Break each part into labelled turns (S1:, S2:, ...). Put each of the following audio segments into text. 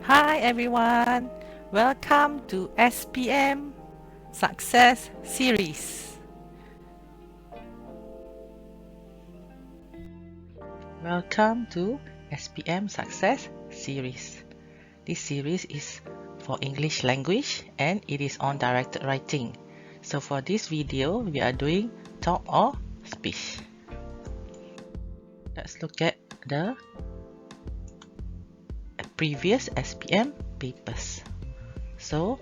S1: Hi everyone, welcome to SPM Success Series. Welcome to SPM Success Series. This series is for English language and it is on directed writing. So for this video, we are doing talk or speech. Let's look at the previous SPM papers. So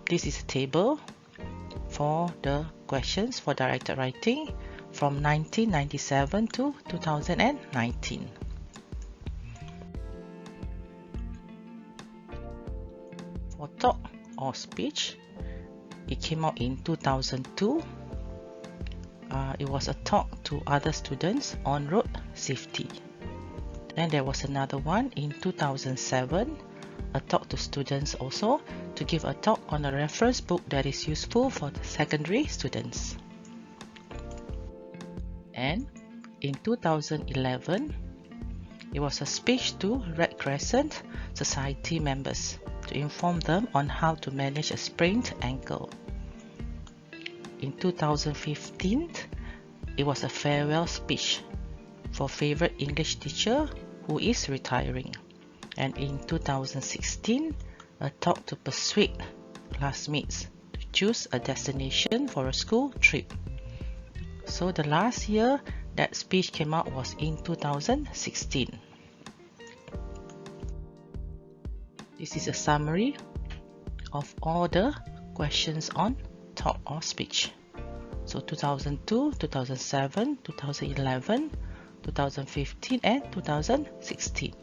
S1: this is a table for the questions for directed writing from 1997 to 2019. For talk or speech, it came out in 2002. It was a talk to other students on road safety. Then there was another one in 2007, a talk to students also to give a talk on a reference book that is useful for the secondary students. And in 2011, it was a speech to Red Crescent Society members to inform them on how to manage a sprained ankle. In 2015, it was a farewell speech for favorite English teacher who is retiring. And in 2016, a talk to persuade classmates to choose a destination for a school trip. So the last year that speech came out was in 2016. This is a summary of all the questions on talk or speech. So 2002, 2007, 2011, 2015 and 2016.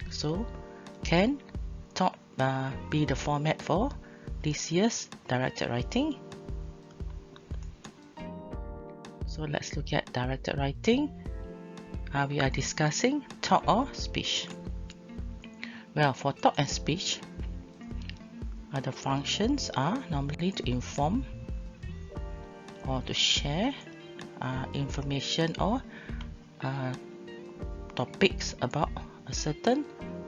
S1: So can talk be the format for this year's directed writing? So let's look at directed writing. We are discussing talk or speech. Well, for talk and speech, the functions are normally to inform or to share information or topics about a certain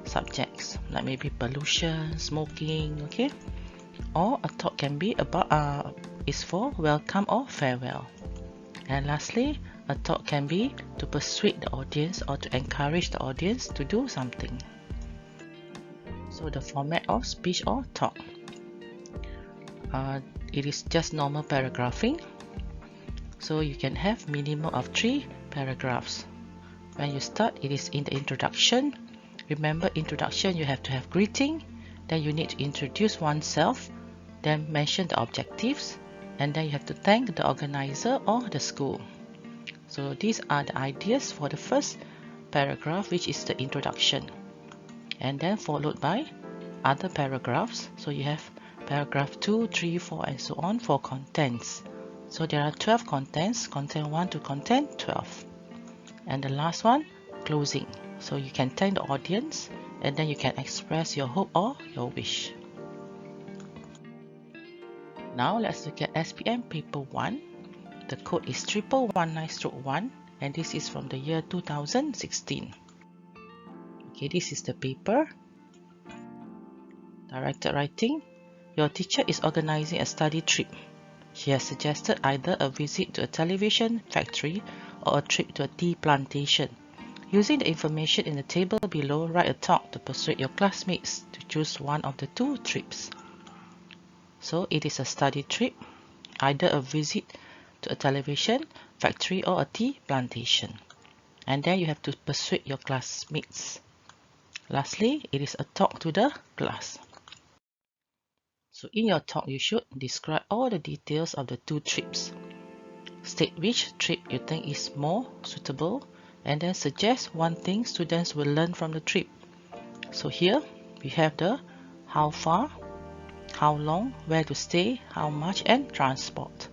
S1: subjects, like maybe pollution, smoking, okay? Or a talk can be about is for welcome or farewell. And lastly, a talk can be to persuade the audience or to encourage the audience to do something. So the format of speech or talk, it is just normal paragraphing. So you can have minimum of 3 paragraphs. When you start, it is in the introduction. Remember, introduction you have to have greeting, then you need to introduce oneself, then mention the objectives, and then you have to thank the organizer or the school. So these are the ideas for the first paragraph, which is the introduction, and then followed by other paragraphs. So you have paragraph 2, 3, 4 and so on for contents. So there are 12 contents, content 1 to content 12. And the last one, closing. So you can thank the audience and then you can express your hope or your wish. Now let's look at SPM Paper 1. The code is 1119/1 and this is from the year 2016. Okay, this is the paper. Directed writing. Your teacher is organizing a study trip. She has suggested either a visit to a television factory or a trip to a tea plantation. Using the information in the table below, write a talk to persuade your classmates to choose one of the 2 trips. So it is a study trip, either a visit to a television factory or a tea plantation. And then you have to persuade your classmates. Lastly, it is a talk to the class. So in your talk, you should describe all the details of the 2 trips. State which trip you think is more suitable and then suggest one thing students will learn from the trip. So here we have the how far, how long, where to stay, how much and transport.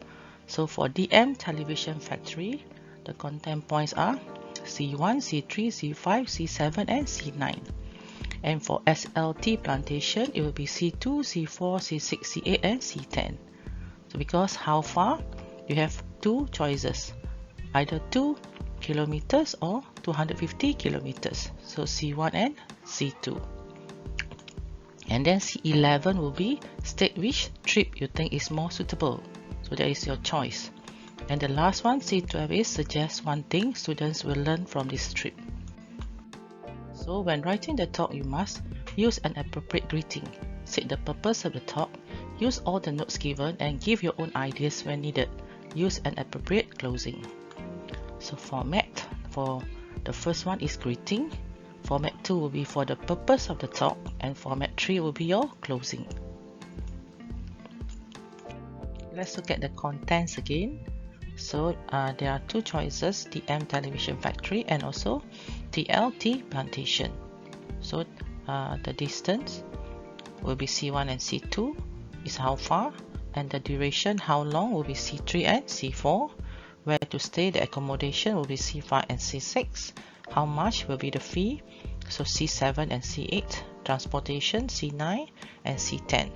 S1: So for DM Television Factory, the content points are C1, C3, C5, C7 and C9. And for SLT Plantation, it will be C2, C4, C6, C8 and C10. So because how far, you have 2 choices, either 2 kilometers or 250 kilometers. So C1 and C2. And then C11 will be state which trip you think is more suitable. So that is your choice. And the last one, C12, is suggest one thing students will learn from this trip. So when writing the talk, you must use an appropriate greeting, state the purpose of the talk, use all the notes given, and give your own ideas when needed. Use an appropriate closing. So format for the first one is greeting, format 2 will be for the purpose of the talk, and format 3 will be your closing. Let's look at the contents again. So there are two choices, DM Television Factory and also TLT Plantation. So the distance will be C1 and C2 is how far, and the duration, how long, will be C3 and C4. Where to stay, the accommodation will be C5 and C6. How much will be the fee? So C7 and C8. Transportation, C9 and C10.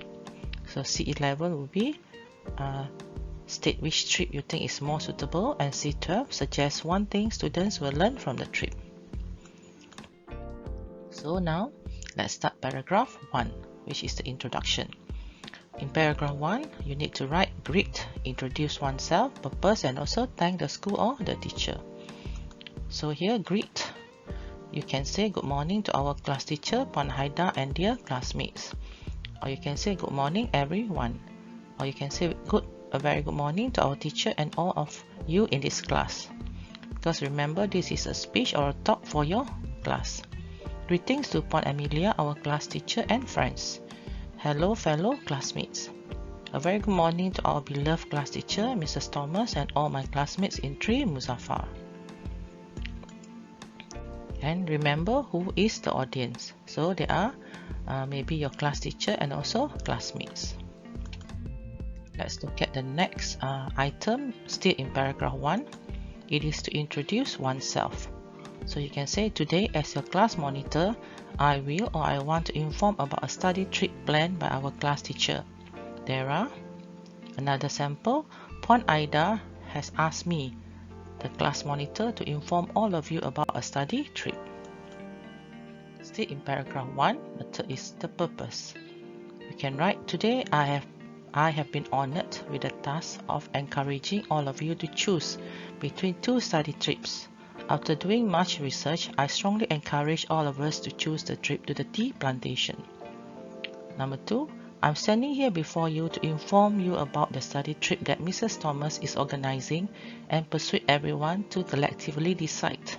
S1: So C11 will be state which trip you think is more suitable, and C12 suggests one thing students will learn from the trip. So now let's start paragraph 1, which is the introduction. In paragraph 1, you need to write greet, introduce oneself, purpose, and also thank the school or the teacher. So here, greet, you can say good morning to our class teacher, Puan Haida, and dear classmates. Or you can say good morning everyone. Or you can say a very good morning to our teacher and all of you in this class. Because remember, this is a speech or a talk for your class. Greetings to Puan Amelia, our class teacher and friends. Hello fellow classmates. A very good morning to our beloved class teacher, Mrs. Thomas, and all my classmates in 3 Muzaffar. And remember who is the audience. So they are maybe your class teacher and also classmates. Let's look at the next item still in paragraph 1. It is to introduce oneself. So you can say, today as your class monitor, I will or I want to inform about a study trip planned by our class teacher. There are another sample. Puan Aida has asked me, the class monitor, to inform all of you about a study trip. Still in paragraph 1, the third is the purpose. You can write, today I have been honored with the task of encouraging all of you to choose between 2 study trips. After doing much research, I strongly encourage all of us to choose the trip to the tea plantation. Number 2, I'm standing here before you to inform you about the study trip that Mrs. Thomas is organizing and persuade everyone to collectively decide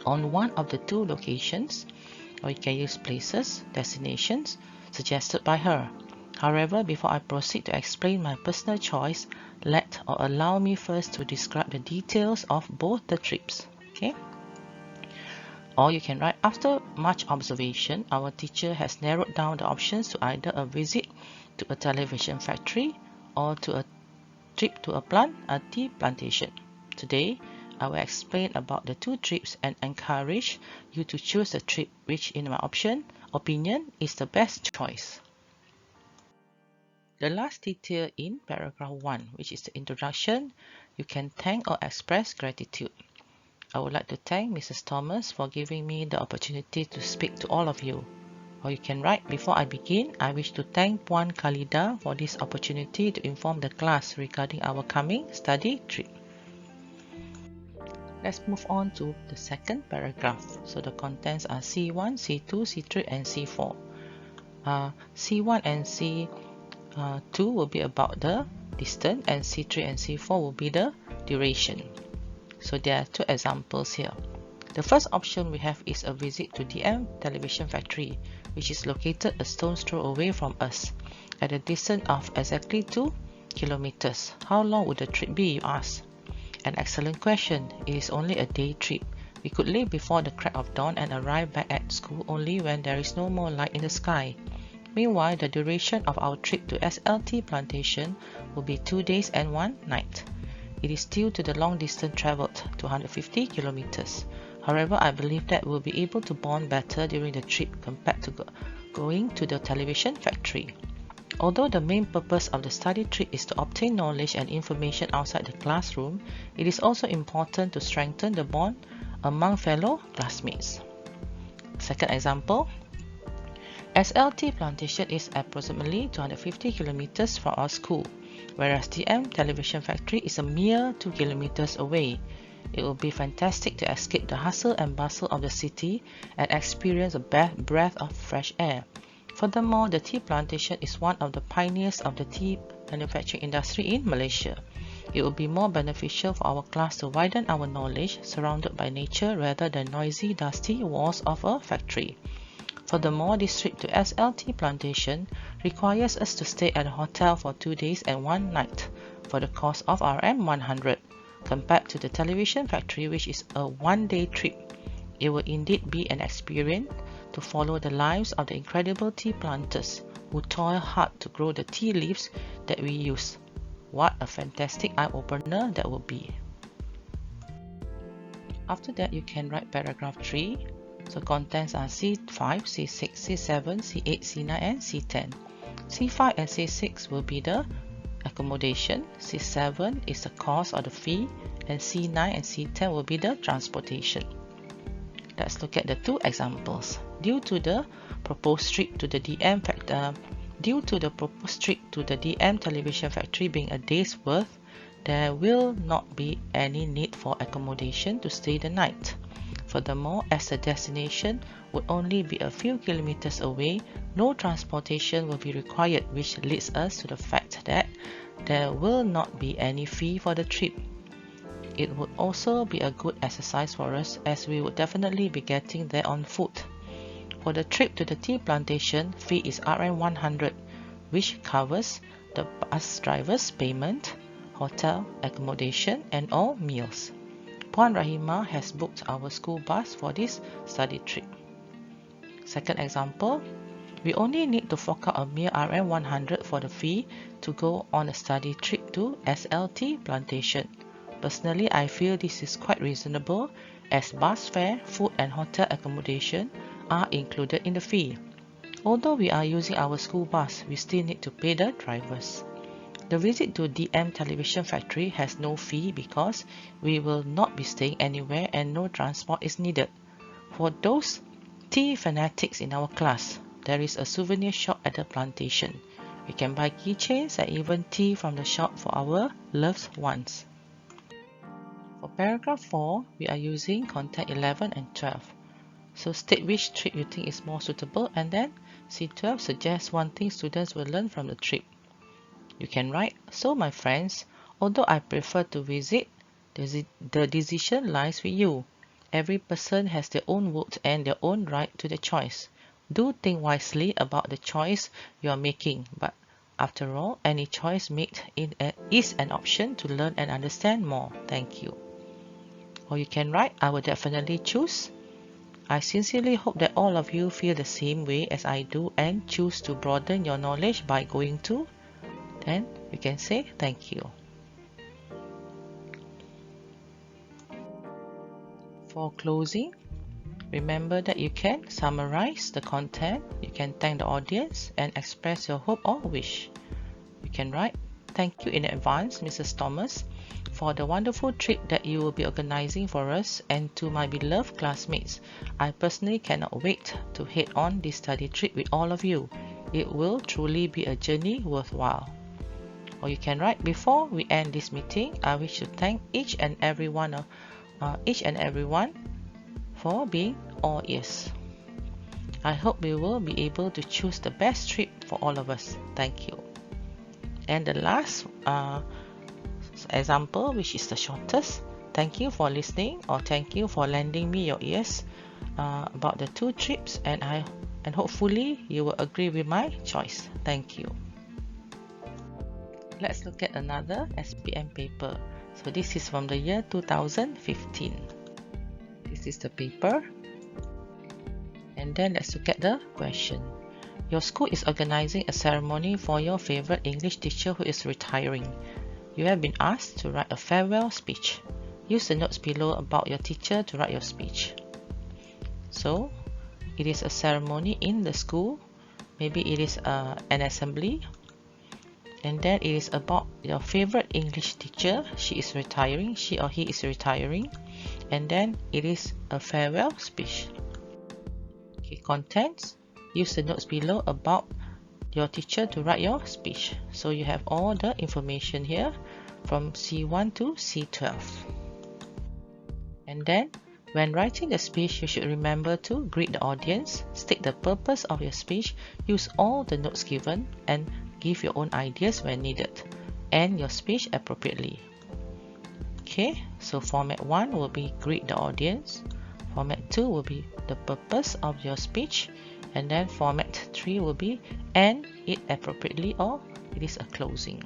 S1: on one of the 2 locations, or you can use places, destinations, suggested by her. However, before I proceed to explain my personal choice, let or allow me first to describe the details of both the trips. Okay? Or you can write, after much observation, our teacher has narrowed down the options to either a visit to a television factory or to a trip to a tea plantation. Today, I will explain about the 2 trips and encourage you to choose the trip which, in my opinion, is the best choice. The last detail in paragraph 1, which is the introduction, you can thank or express gratitude. I would like to thank Mrs. Thomas for giving me the opportunity to speak to all of you. Or you can write, before I begin, I wish to thank Puan Khalida for this opportunity to inform the class regarding our coming study trip. Let's move on to the second paragraph. So the contents are C1, C2, C3, and C4. C1 and C2 will be about the distance, and C3 and C4 will be the duration. So there are 2 examples here. The first option we have is a visit to DM Television Factory, which is located a stone's throw away from us, at a distance of exactly 2 kilometers. How long would the trip be, you ask? An excellent question. It is only a day trip. We could leave before the crack of dawn and arrive back at school only when there is no more light in the sky. Meanwhile, the duration of our trip to SLT Plantation will be 2 days and 1 night. It is due to the long distance traveled, 250 kilometers. However, I believe that we'll be able to bond better during the trip compared to going to the television factory. Although the main purpose of the study trip is to obtain knowledge and information outside the classroom, it is also important to strengthen the bond among fellow classmates. Second example, SLT plantation is approximately 250 kilometers from our school, whereas DM television factory is a mere 2 kilometers away. It would be fantastic to escape the hustle and bustle of the city and experience a breath of fresh air. Furthermore, the tea plantation is one of the pioneers of the tea manufacturing industry in Malaysia. It would be more beneficial for our class to widen our knowledge surrounded by nature rather than noisy, dusty walls of a factory. Furthermore, this trip to SLT plantation requires us to stay at a hotel for 2 days and 1 night for the cost of RM100. Compared to the television factory, which is a 1-day trip, it will indeed be an experience to follow the lives of the incredible tea planters who toil hard to grow the tea leaves that we use. What a fantastic eye-opener that would be. After that, you can write paragraph 3. So contents are C5, C6, C7, C8, C9 and C10. C5 and C6 will be the accommodation, C7 is the cost or the fee, and C9 and C10 will be the transportation. Let's look at the two examples. Due to the proposed trip to the DM television factory being a day's worth, there will not be any need for accommodation to stay the night. Furthermore, as the destination would only be a few kilometers away, no transportation will be required, which leads us to the fact that there will not be any fee for the trip. It would also be a good exercise for us as we would definitely be getting there on foot. For the trip to the tea plantation, fee is RM100, which covers the bus driver's payment, hotel accommodation and all meals. Puan Rahimah has booked our school bus for this study trip. Second example, we only need to fork out a mere RM100 for the fee to go on a study trip to SLT plantation. Personally, I feel this is quite reasonable as bus fare, food and hotel accommodation are included in the fee. Although we are using our school bus, we still need to pay the drivers. The visit to DM television factory has no fee because we will not be staying anywhere and no transport is needed. For those tea fanatics in our class, there is a souvenir shop at the plantation. We can buy keychains and even tea from the shop for our loved ones. For paragraph 4, we are using content 11 and 12. So state which trip you think is more suitable and then C12 suggests one thing students will learn from the trip. You can write, so my friends, although I prefer to visit, the decision lies with you. Every person has their own vote and their own right to the choice. Do think wisely about the choice you are making, but after all, any choice made is an option to learn and understand more. Thank you. Or you can write, I will definitely choose. I sincerely hope that all of you feel the same way as I do and choose to broaden your knowledge by going to. Then you can say thank you. For closing, remember that you can summarize the content, you can thank the audience and express your hope or wish. You can write, thank you in advance, Mrs. Thomas, for the wonderful trip that you will be organizing for us, and to my beloved classmates. I personally cannot wait to head on this study trip with all of you. It will truly be a journey worthwhile. Or you can write, before we end this meeting, I wish to thank each and everyone for being all ears. I hope we will be able to choose the best trip for all of us. Thank you. And the last example, which is the shortest, thank you for listening, or thank you for lending me your ears about the two trips, and hopefully you will agree with my choice. Thank you. Let's look at another SPM paper. So this is from the year 2015. This is the paper. And then let's look at the question. Your school is organizing a ceremony for your favorite English teacher who is retiring. You have been asked to write a farewell speech. Use the notes below about your teacher to write your speech. So it is a ceremony in the school. Maybe it is an assembly. And then it is about your favorite English teacher. She is retiring. She or he is retiring. And then it is a farewell speech. Okay, contents. use the notes below about your teacher to write your speech. So you have all the information here from C1 to C12. And then when writing the speech, you should remember to greet the audience, state the purpose of your speech, use all the notes given, and give your own ideas when needed. End your speech appropriately. Okay, so format 1 will be greet the audience, format 2 will be the purpose of your speech, and then format 3 will be end it appropriately, or it is a closing.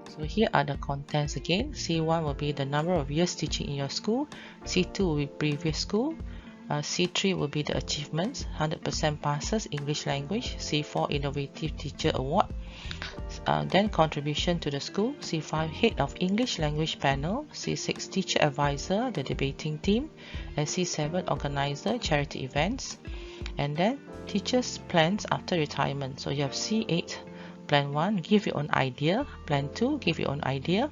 S1: So here are the contents again. C1 will be the number of years teaching in your school, C2 will be previous school, C3 will be the achievements, 100% passes English language, C4 innovative teacher award, then contribution to the school, C5 head of English language panel, C6 teacher advisor, the debating team, and C7 organizer charity events. And then teachers plans after retirement. So you have C8 plan 1, give your own idea, plan 2, give your own idea,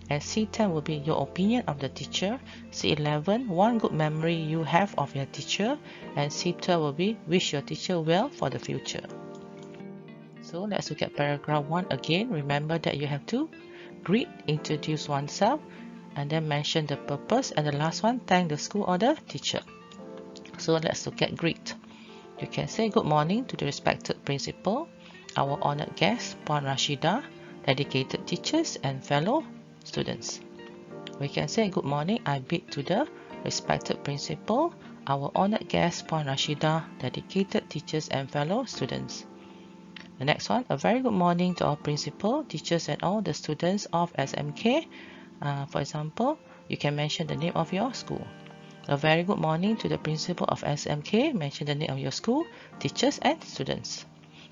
S1: and C10 will be your opinion of the teacher, C11 one good memory you have of your teacher, and C12 will be wish your teacher well for the future. So let's look at paragraph 1 again. Remember that you have to greet, introduce oneself, and then mention the purpose, and the last one, thank the school or the teacher. So let's look at greet. You can say good morning to the respected principal, our honored guest, Puan Rashida, dedicated teachers and fellow students. We can say good morning, I bid to the respected principal, our honored guest, Puan Rashida, dedicated teachers and fellow students. The next one, a very good morning to our principal, teachers and all the students of SMK. For example, you can mention the name of your school. A very good morning to the principal of SMK, mention the name of your school, teachers and students.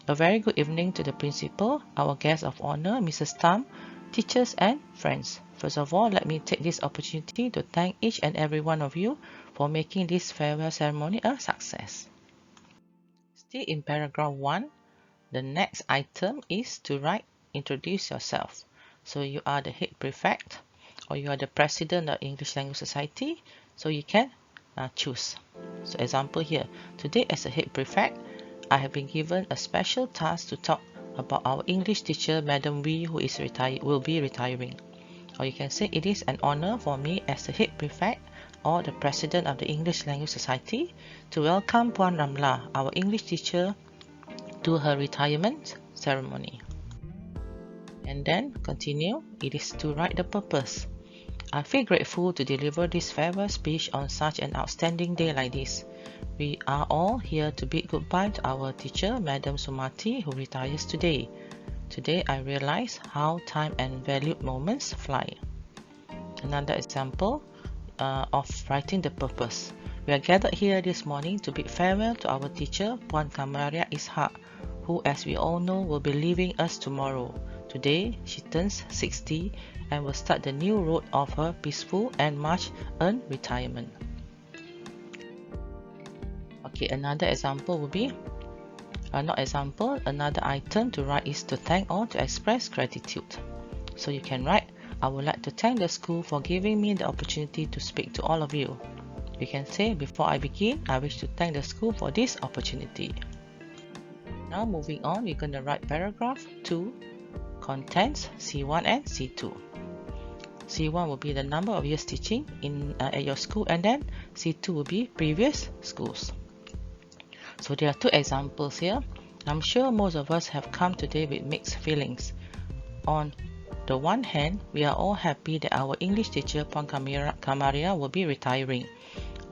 S1: A very good evening to the principal, our guest of honor, Mrs. Tam, teachers and friends. First of all, let me take this opportunity to thank each and every one of you for making this farewell ceremony a success. Still in paragraph 1, the next item is to write, introduce yourself. So you are the head prefect, or you are the president of English Language Society, so you can choose. So example here, today as a head prefect, I have been given a special task to talk about our English teacher, Madam Wee, who is will be retiring. Or you can say it is an honor for me as the head prefect or the president of the English Language Society to welcome Puan Ramla, our English teacher, to her retirement ceremony. And then continue, it is to write the purpose. I feel grateful to deliver this farewell speech on such an outstanding day like this. We are all here to bid goodbye to our teacher, Madam Sumati, who retires today. Today I realize how time and valued moments fly. Another example of writing the purpose. We are gathered here this morning to bid farewell to our teacher, Puan Kamaria Ishak, who, as we all know, will be leaving us tomorrow. Today, she turns 60 and will start the new road of her peaceful and much-earned retirement. Okay, another example will be, another item to write is to thank or to express gratitude. So you can write, I would like to thank the school for giving me the opportunity to speak to all of you. You can say, before I begin, I wish to thank the school for this opportunity. Now moving on, we're going to write paragraph 2, contents C1 and C2. C1 will be the number of years teaching at your school, and then C2 will be previous schools. So there are two examples here. I'm sure most of us have come today with mixed feelings. On the one hand, we are all happy that our English teacher Puan Kamaria will be retiring.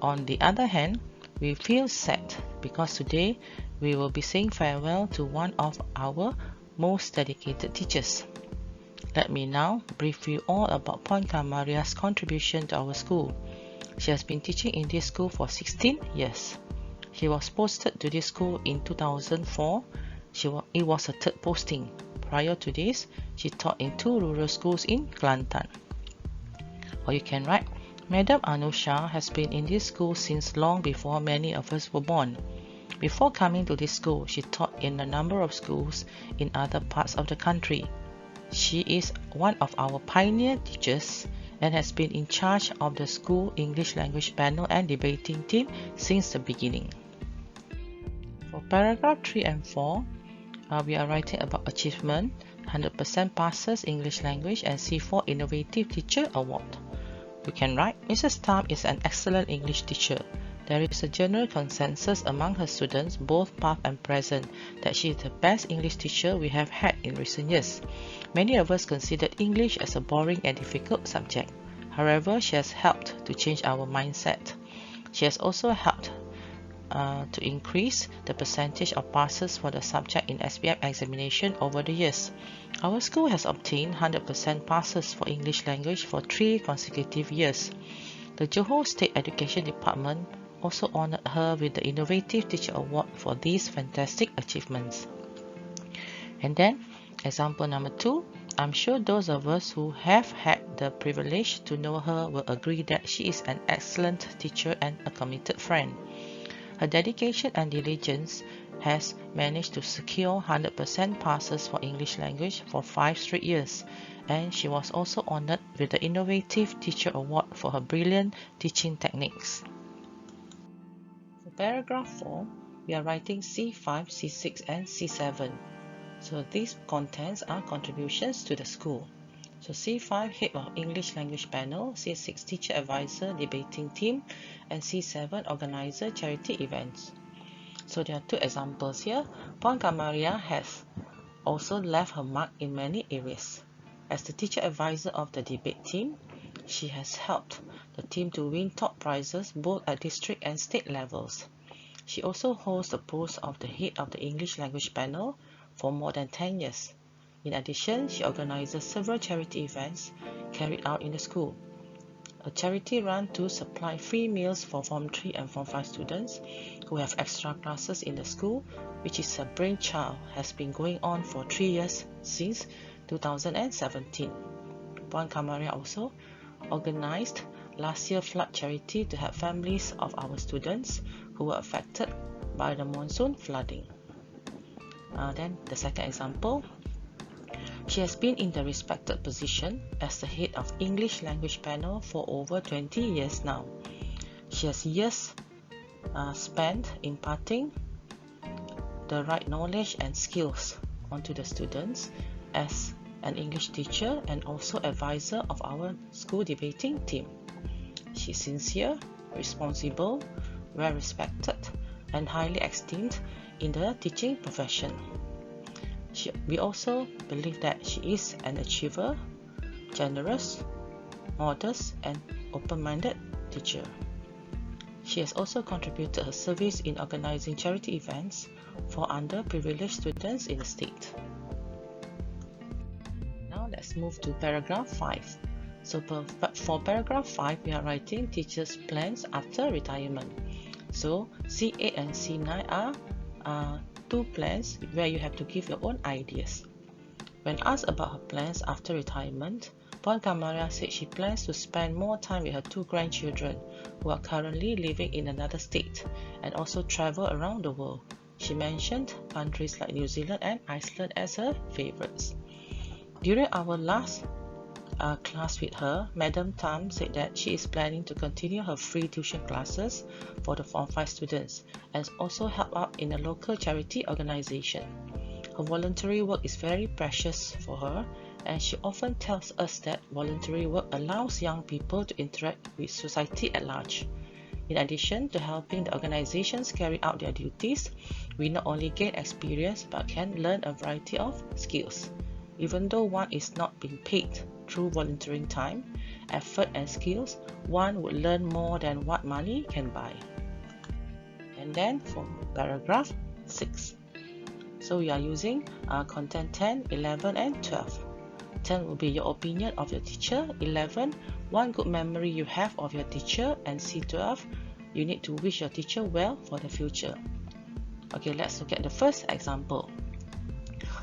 S1: On the other hand, we feel sad because today we will be saying farewell to one of our most dedicated teachers. Let me now brief you all about Puan Kamaria's contribution to our school. She has been teaching in this school for 16 years. She was posted to this school in 2004. It was her third posting. Prior to this, she taught in 2 rural schools in Kelantan. Or you can write, Madam Anusha has been in this school since long before many of us were born. Before coming to this school, she taught in a number of schools in other parts of the country. She is one of our pioneer teachers and has been in charge of the school English language panel and debating team since the beginning. For paragraph 3 and 4, we are writing about achievement, 100% passes English language, and C4 Innovative Teacher Award. We can write, Mrs. Tam is an excellent English teacher. There is a general consensus among her students, both past and present, that she is the best English teacher we have had in recent years. Many of us considered English as a boring and difficult subject. However, she has helped to change our mindset. She has also helped to increase the percentage of passes for the subject in SPM examination over the years. Our school has obtained 100% passes for English language for 3 consecutive years. The Johor State Education Department also honored her with the Innovative Teacher Award for these fantastic achievements. And then, example number 2, I'm sure those of us who have had the privilege to know her will agree that she is an excellent teacher and a committed friend. Her dedication and diligence has managed to secure 100% passes for English language for 5 straight years, and she was also honored with the Innovative Teacher Award for her brilliant teaching techniques. For paragraph 4, we are writing C5, C6 and C7. So these contents are contributions to the school. So C5, Head of English Language Panel, C6, Teacher Advisor Debating Team, and C7, Organizer Charity Events. So there are 2 examples here. Puan Kamaria has also left her mark in many areas. As the Teacher Advisor of the debate team, she has helped the team to win top prizes both at district and state levels. She also holds the post of the Head of the English Language Panel for more than 10 years. In addition, she organizes several charity events carried out in the school. A charity run to supply free meals for Form 3 and Form 5 students who have extra classes in the school, which is a brainchild, has been going on for 3 years since 2017. Puan Kamaria also organized last year's flood charity to help families of our students who were affected by the monsoon flooding. Then the second example, she has been in the respected position as the head of English Language Panel for over 20 years now. She has years spent imparting the right knowledge and skills onto the students as an English teacher and also advisor of our school debating team. She is sincere, responsible, well respected, and highly esteemed in the teaching profession. We also believe that she is an achiever, generous, modest, and open-minded teacher. She has also contributed her service in organizing charity events for underprivileged students in the state. Now let's move to paragraph 5. So for paragraph 5, we are writing teachers' plans after retirement. So C8 and C9 are 2 plans where you have to give your own ideas. When asked about her plans after retirement, Puan Kamaria said she plans to spend more time with her 2 grandchildren who are currently living in another state and also travel around the world. She mentioned countries like New Zealand and Iceland as her favorites. During our last class with her, Madam Tam said that she is planning to continue her free tuition classes for the Form 5 students and also help out in a local charity organization. Her voluntary work is very precious for her, and she often tells us that voluntary work allows young people to interact with society at large. In addition to helping the organizations carry out their duties, we not only gain experience but can learn a variety of skills. Even though one is not being paid through volunteering time, effort and skills, one would learn more than what money can buy. And then for paragraph 6. So we are using content 10, 11 and 12. 10 will be your opinion of your teacher, 11, one good memory you have of your teacher, and C12, you need to wish your teacher well for the future. Okay, let's look at the first example.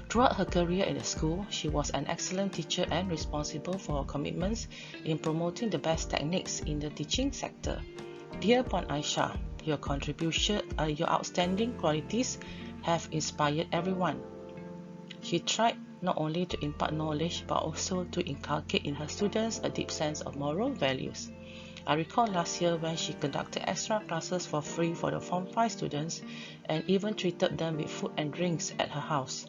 S1: Throughout her career in the school, she was an excellent teacher and responsible for her commitments in promoting the best techniques in the teaching sector. Dear Puan Aisha, your outstanding qualities have inspired everyone. She tried not only to impart knowledge but also to inculcate in her students a deep sense of moral values. I recall last year when she conducted extra classes for free for the Form 5 students and even treated them with food and drinks at her house.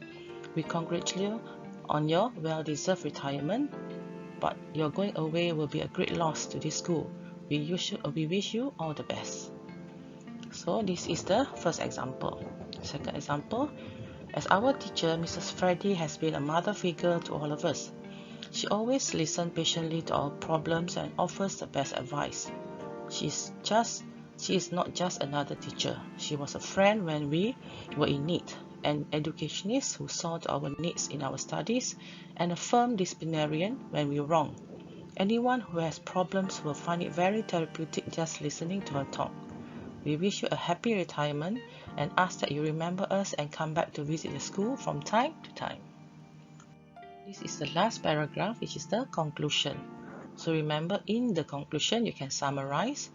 S1: We congratulate you on your well-deserved retirement, but your going away will be a great loss to this school. We wish you all the best. So this is the first example. Second example, as our teacher, Mrs. Freddy has been a mother figure to all of us. She always listens patiently to our problems and offers the best advice. She is not just another teacher. She was a friend when we were in need, an educationist who saw to our needs in our studies, and a firm disciplinarian when we were wrong. Anyone who has problems will find it very therapeutic just listening to her talk. We wish you a happy retirement and ask that you remember us and come back to visit the school from time to time. This is the last paragraph, which is the conclusion. So remember, in the conclusion, you can summarize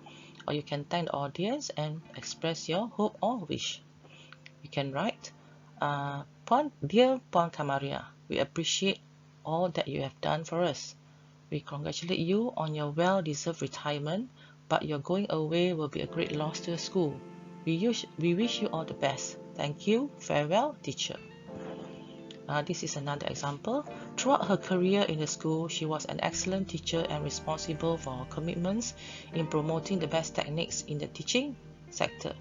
S1: or you can thank the audience and express your hope or wish. You can write, Dear Puan Kamaria, we appreciate all that you have done for us. We congratulate you on your well-deserved retirement, but your going away will be a great loss to the school. We wish you all the best. Thank you. Farewell, teacher. This is another example. Throughout her career in the school, she was an excellent teacher and responsible for her commitments in promoting the best techniques in the teaching sector.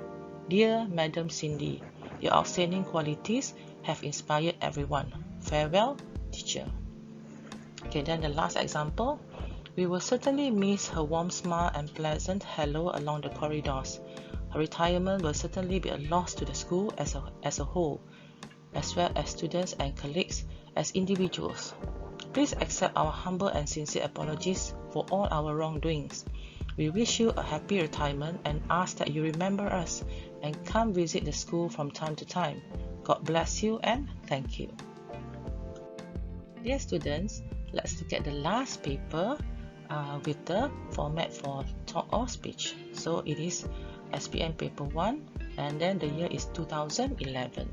S1: Dear Madam Cindy, your outstanding qualities have inspired everyone. Farewell, teacher. Okay, then the last example. We will certainly miss her warm smile and pleasant hello along the corridors. Her retirement will certainly be a loss to the school as a whole, as well as students and colleagues as individuals. Please accept our humble and sincere apologies for all our wrongdoings. We wish you a happy retirement and ask that you remember us and come visit the school from time to time. God bless you and thank you. Dear students, let's look at the last paper with the format for talk or speech. So it is SPM Paper 1 and then the year is 2011.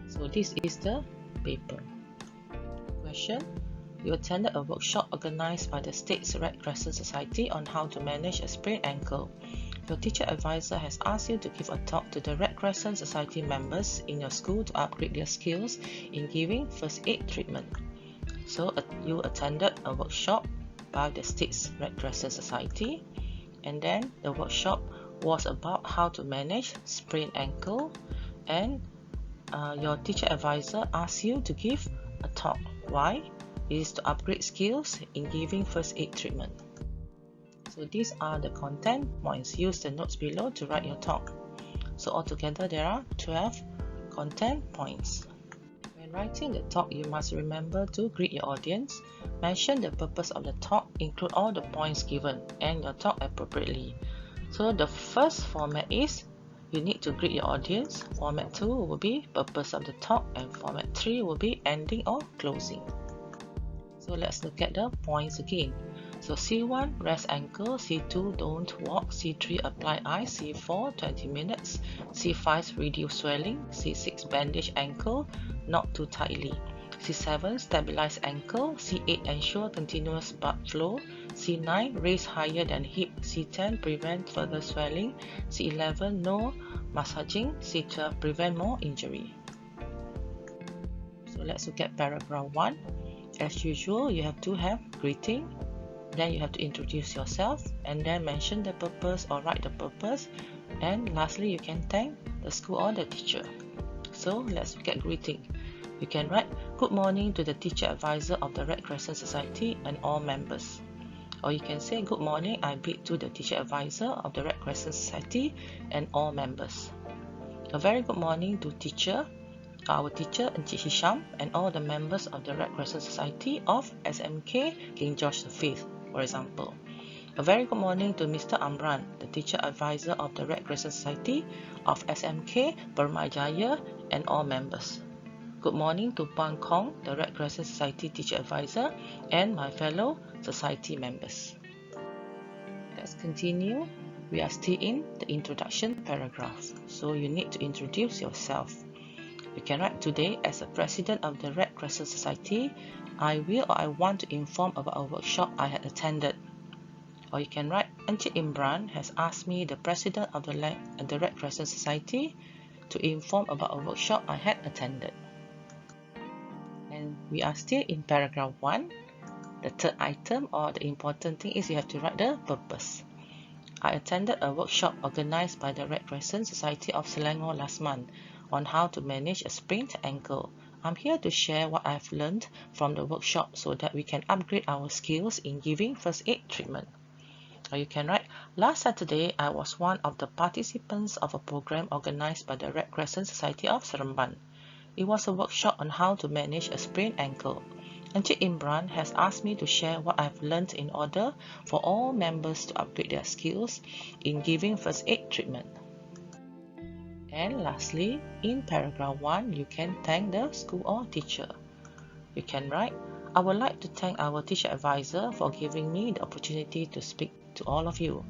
S1: So this is the paper. Question: you attended a workshop organized by the State's Red Crescent Society on how to manage a sprained ankle. Your teacher advisor has asked you to give a talk to the Red Crescent Society members in your school to upgrade their skills in giving first aid treatment. So you attended a workshop by the State's Red Crescent Society, and then the workshop was about how to manage sprained ankle, and your teacher advisor asked you to give a talk. Why? It is to upgrade skills in giving first aid treatment. So these are the content points. Use the notes below to write your talk. So altogether there are 12 content points. When writing the talk, you must remember to greet your audience, mention the purpose of the talk, include all the points given, and your talk appropriately. So the first format is you need to greet your audience. Format 2 will be purpose of the talk, and format 3 will be ending or closing. So let's look at the points again. So C1, rest ankle. C2, don't walk. C3, apply ice. C4, 20 minutes. C5, reduce swelling. C6, bandage ankle, not too tightly. C7, stabilize ankle. C8, ensure continuous blood flow. C9, raise higher than hip. C10, prevent further swelling. C11, no massaging. C12, prevent more injury. So let's look at paragraph 1. As usual, you have to have greeting, then you have to introduce yourself, and then mention the purpose or write the purpose, and lastly you can thank the school or the teacher. So let's look at greeting. You can write good morning to the teacher advisor of the Red Crescent Society and all members, or you can say good morning, I bid to the teacher advisor of the Red Crescent Society and all members. A very good morning to our teacher Encik Hisham and all the members of the Red Crescent Society of SMK King George V, for example. A very good morning to Mr. Amran, the teacher advisor of the Red Crescent Society of SMK Permajaya and all members. Good morning to Puan Kong, the Red Crescent Society teacher advisor, and my fellow society members. Let's continue. We are still in the introduction paragraph, so you need to introduce yourself. You can write, today, as a president of the Red Crescent Society, I will or I want to inform about a workshop I had attended. Or you can write, Encik Imran has asked me, the president of the Red Crescent Society, to inform about a workshop I had attended. And we are still in paragraph 1. The third item, or the important thing, is you have to write the purpose. I attended a workshop organized by the Red Crescent Society of Selangor last month on how to manage a sprained ankle. I'm here to share what I've learned from the workshop so that we can upgrade our skills in giving first aid treatment. Or you can write, last Saturday, I was one of the participants of a program organized by the Red Crescent Society of Seremban. It was a workshop on how to manage a sprained ankle. Encik Imran has asked me to share what I've learned in order for all members to upgrade their skills in giving first aid treatment. And lastly, in paragraph 1, you can thank the school or teacher. You can write, I would like to thank our teacher advisor for giving me the opportunity to speak to all of you.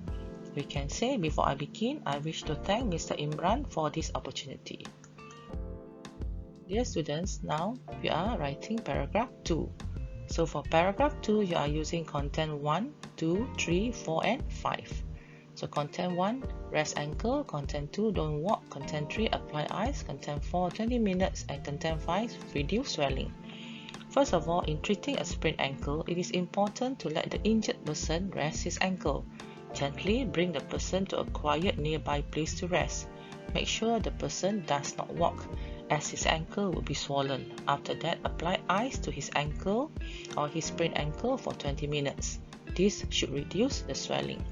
S1: We can say, before I begin, I wish to thank Mr. Imran for this opportunity. Dear students, now we are writing paragraph 2. So for paragraph 2, you are using content 1, 2, 3, 4 and 5. So content 1, rest ankle. Content 2, don't walk. Content 3, apply ice. Content 4, 20 minutes. And content 5, reduce swelling. First of all, in treating a sprained ankle, it is important to let the injured person rest his ankle. Gently bring the person to a quiet nearby place to rest. Make sure the person does not walk, as his ankle will be swollen. After that, apply ice to his ankle or his sprained ankle for 20 minutes. This should reduce the swelling.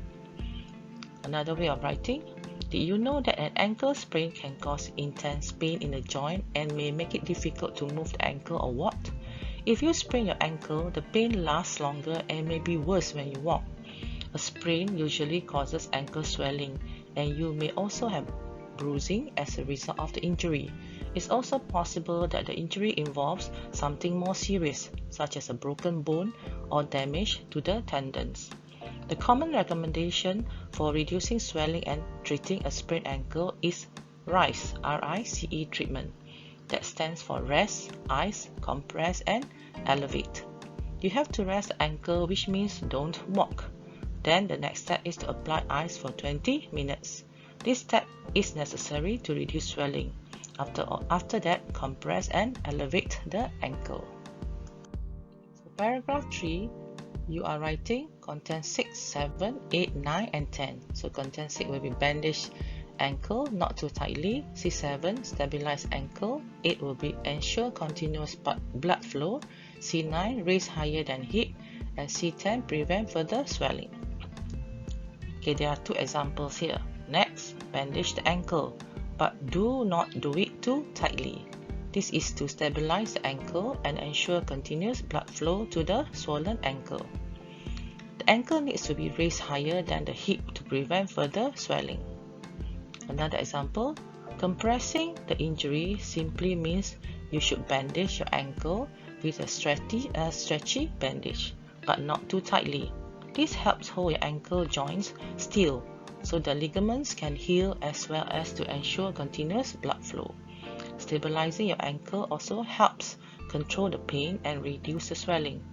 S1: Another way of writing, did you know that an ankle sprain can cause intense pain in the joint and may make it difficult to move the ankle or walk? If you sprain your ankle, the pain lasts longer and may be worse when you walk. A sprain usually causes ankle swelling, and you may also have bruising as a result of the injury. It's also possible that the injury involves something more serious, such as a broken bone or damage to the tendons. The common recommendation for reducing swelling and treating a sprained ankle is RICE, R-I-C-E treatment. That stands for rest, ice, compress, and elevate. You have to rest the ankle, which means don't walk. Then the next step is to apply ice for 20 minutes. This step is necessary to reduce swelling. After that, compress and elevate the ankle. For paragraph 3, you are writing content 6, 7, 8, 9 and 10. So content 6 will be bandage ankle, not too tightly. C7, stabilize ankle. 8 will be ensure continuous blood flow. C9, raise higher than hip. And C10, prevent further swelling. Okay, there are 2 examples here. Next, bandage the ankle, but do not do it too tightly. This is to stabilize the ankle and ensure continuous blood flow to the swollen ankle. The ankle needs to be raised higher than the hip to prevent further swelling. Another example, compressing the injury simply means you should bandage your ankle with a stretchy bandage, but not too tightly. This helps hold your ankle joints still so the ligaments can heal as well as to ensure continuous blood flow. Stabilizing your ankle also helps control the pain and reduce the swelling.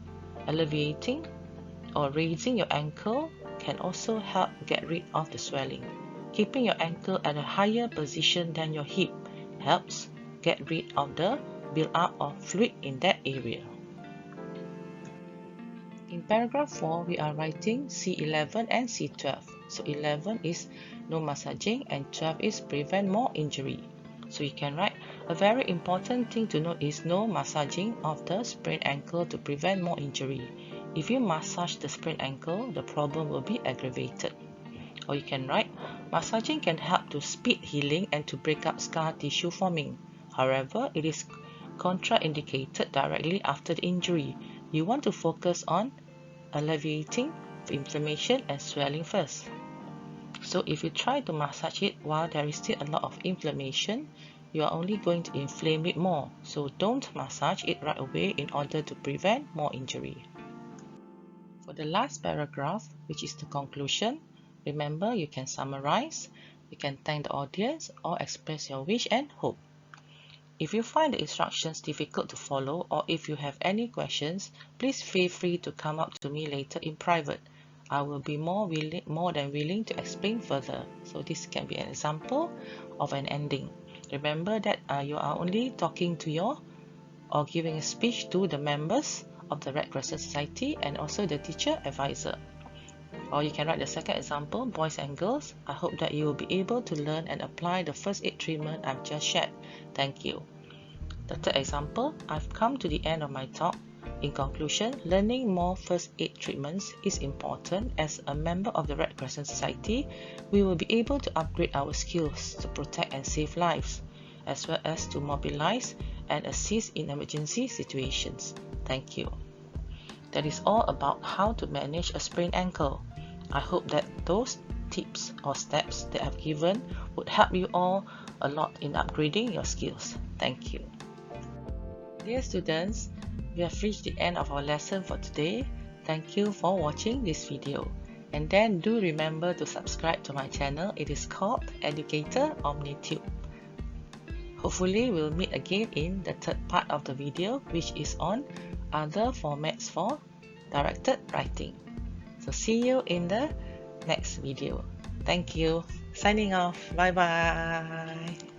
S1: Alleviating or raising your ankle can also help get rid of the swelling. Keeping your ankle at a higher position than your hip helps get rid of the build-up of fluid in that area. In paragraph 4, we are writing C11 and C12. So 11 is no massaging and 12 is prevent more injury. So you can write, a very important thing to note is no massaging of the sprained ankle to prevent more injury. If you massage the sprained ankle, the problem will be aggravated. Or you can write, massaging can help to speed healing and to break up scar tissue forming. However, it is contraindicated directly after the injury. You want to focus on alleviating inflammation and swelling first. So if you try to massage it while there is still a lot of inflammation, you are only going to inflame it more. So don't massage it right away in order to prevent more injury. For the last paragraph, which is the conclusion, remember you can summarize, you can thank the audience or express your wish and hope. If you find the instructions difficult to follow, or if you have any questions, please feel free to come up to me later in private. I will be more than willing to explain further. So this can be an example of an ending. Remember that you are only talking to your or giving a speech to the members of the Red Crescent Society and also the teacher advisor. Or you can write the second example, boys and girls. I hope that you will be able to learn and apply the first aid treatment I've just shared. Thank you. The third example, I've come to the end of my talk. In conclusion, learning more first aid treatments is important. As a member of the Red Crescent Society, we will be able to upgrade our skills to protect and save lives, as well as to mobilize and assist in emergency situations. Thank you. That is all about how to manage a sprained ankle. I hope that those tips or steps that I've given would help you all a lot in upgrading your skills. Thank you. Dear students, we have reached the end of our lesson for today. Thank you for watching this video. And then do remember to subscribe to my channel. It is called Educator OmniTube. Hopefully we'll meet again in the third part of the video, which is on other formats for directed writing. So see you in the next video. Thank you. Signing off. Bye bye.